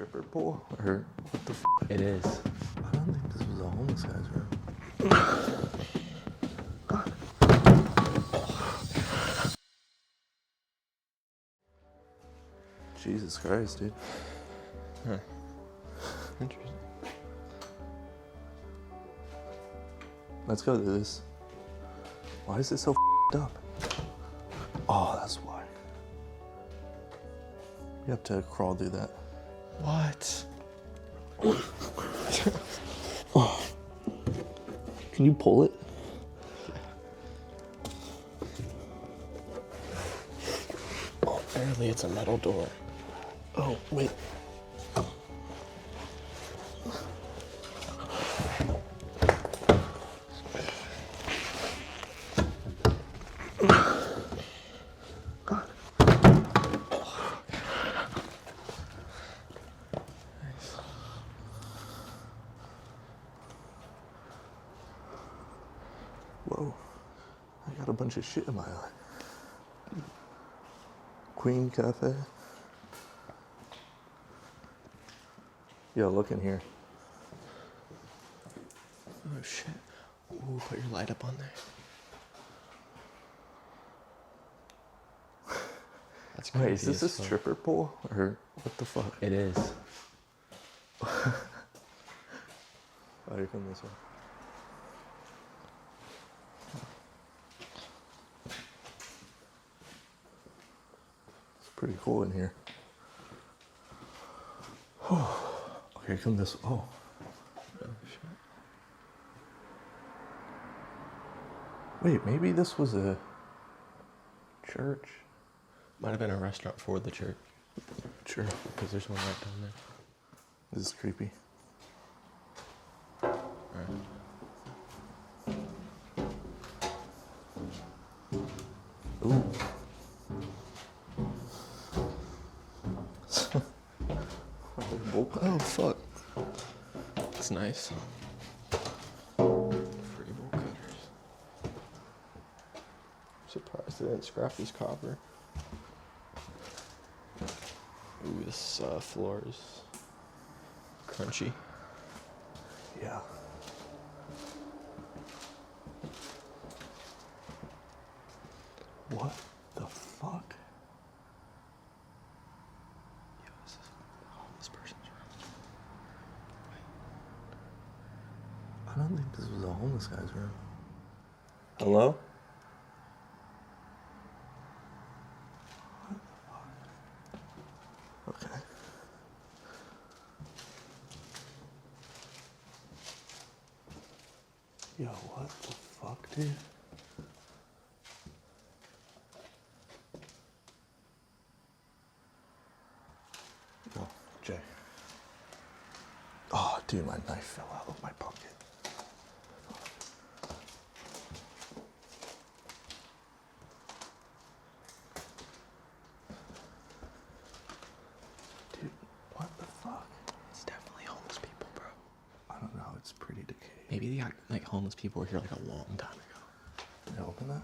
stripper pole? Or what the f? It is. I don't think this was a homeless guy's room. Jesus Christ, dude. Huh. Interesting. Let's go to this. Why is it so f***ed up? Oh, that's why. You have to crawl through that. What? Can you pull it? Oh, apparently it's a metal door. Oh, wait. Whoa, I got a bunch of shit in my eye. Queen Cafe. Yo, look in here. Oh shit. Ooh, put your light up on there. That's Wait, is creepy this a as fuck. stripper pole? Or what the fuck? It is. Oh, here come this one. It's pretty cool in here. Oh, here come this. Oh. Oh shit. Wait, maybe this was a church? Might have been a restaurant for the church. Sure. Because there's one right down there. This is creepy. Alright. Ooh. Oh fuck. That's nice. Free bolt cutters. Surprised they didn't scrap these copper. Ooh, this floor is crunchy. Yeah. What the fuck? Yo, this is this person's room. I don't think this was a homeless guy's room. Hello? Okay. Yo, what the fuck, dude? Yo, Jay. Oh, dude, my knife fell out of my pocket. Dude, what the fuck? It's definitely homeless people, bro. I don't know, it's pretty decayed. Maybe the like homeless people were here like a long time ago. Can I open that?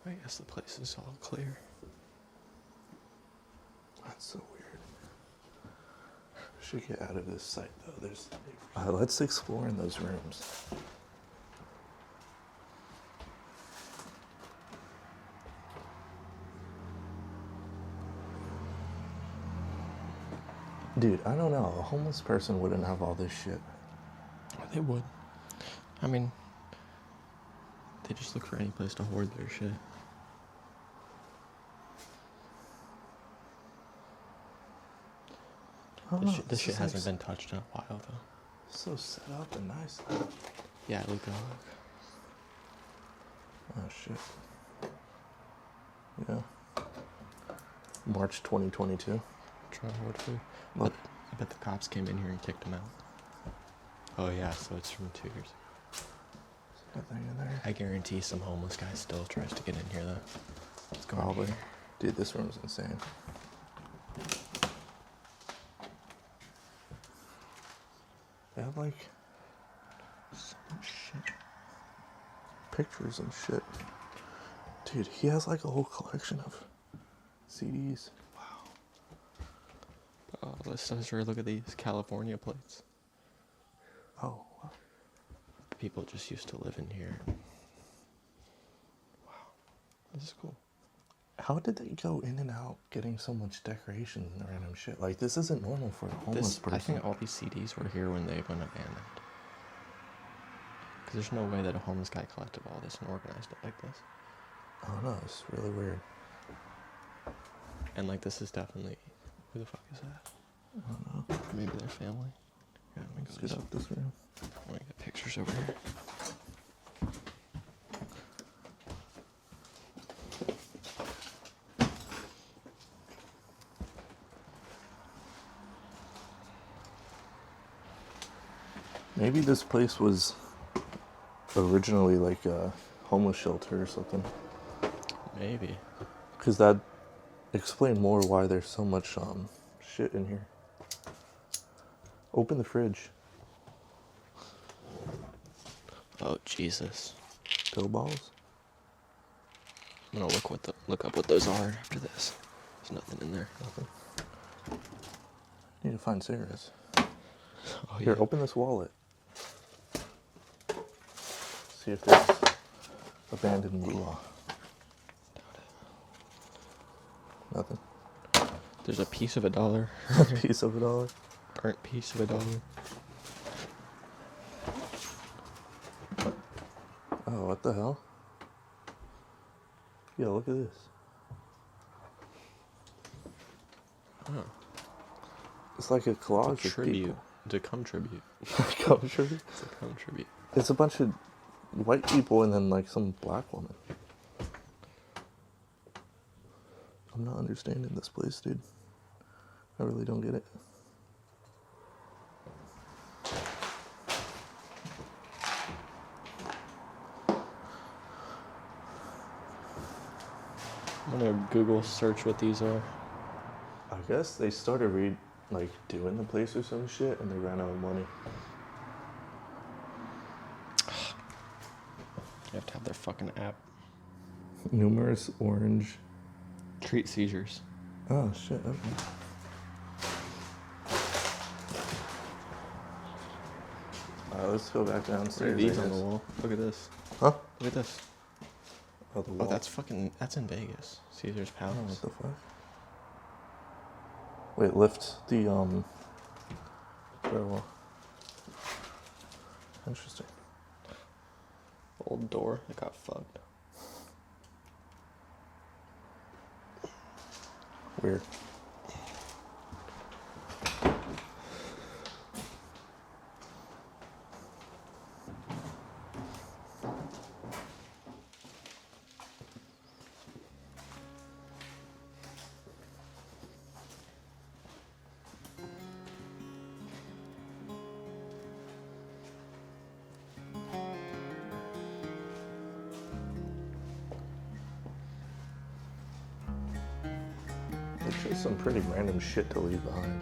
I guess the place is all clear. That's so weird. Should get out of this site though. There's. Let's explore in those rooms. Dude, I don't know. A homeless person wouldn't have all this shit. Or they would. I mean, they just look for any place to hoard their shit. This shit hasn't been touched in a while, though. So set up and nice. Yeah, look. Oh, shit. Yeah. March 2022. Try to hoard food. Look. I bet the cops came in here and kicked him out. Oh yeah, so it's from 2 years ago. Nothing in there. I guarantee some homeless guy still tries to get in here though. Let's go in Probably. here. Dude, this room's insane. They have like so much shit. Pictures and shit. Dude, he has like a whole collection of CDs. Oh, let's just look at these California plates. Oh, wow. People just used to live in here. Wow, this is cool. How did they go in and out getting so much decoration and random shit? Like, this isn't normal for a homeless person. I think all these CDs were here when they went abandoned. Because there's no way that a homeless guy collected all this and organized it like this. I don't know, it's really weird. And like, this is definitely, who the fuck is that? I don't know. Maybe their family. Yeah, let me Let's go get this. up this room. I want to get pictures over here. Maybe this place was originally like a homeless shelter or something. Maybe. Because that explained more why there's so much shit in here. Open the fridge. Oh Jesus. Pill balls? I'm gonna look up what those are after this. There's nothing in there. Nothing. Need to find cigarettes. Oh, Here, yeah. open this wallet. See if there's abandoned moolah. Nothing. There's a piece of $1. Piece of $1. Burnt piece of $1. Oh, what the hell? Yeah, look at this. Oh. It's like a collage It's a of tribute. people. It's a cum tribute. Cum tribute? It's a cum tribute. It's a bunch of white people and then like some black woman. I'm not understanding this place, dude. I really don't get it. I'm gonna Google search what these are. I guess they started doing the place or some shit and they ran out of money. You have to have their fucking app. Numerous orange. Treat seizures. Oh shit, okay. Let's go back Look downstairs. at these I on the guess. wall. Look at this. Huh? Look at this. Oh, the Oh, wall. that's in Vegas. Caesar's Oh, what Palace. the fuck? Wait, lift the firewall. Interesting. Old door that got fucked. Weird. It's just some pretty random shit to leave behind.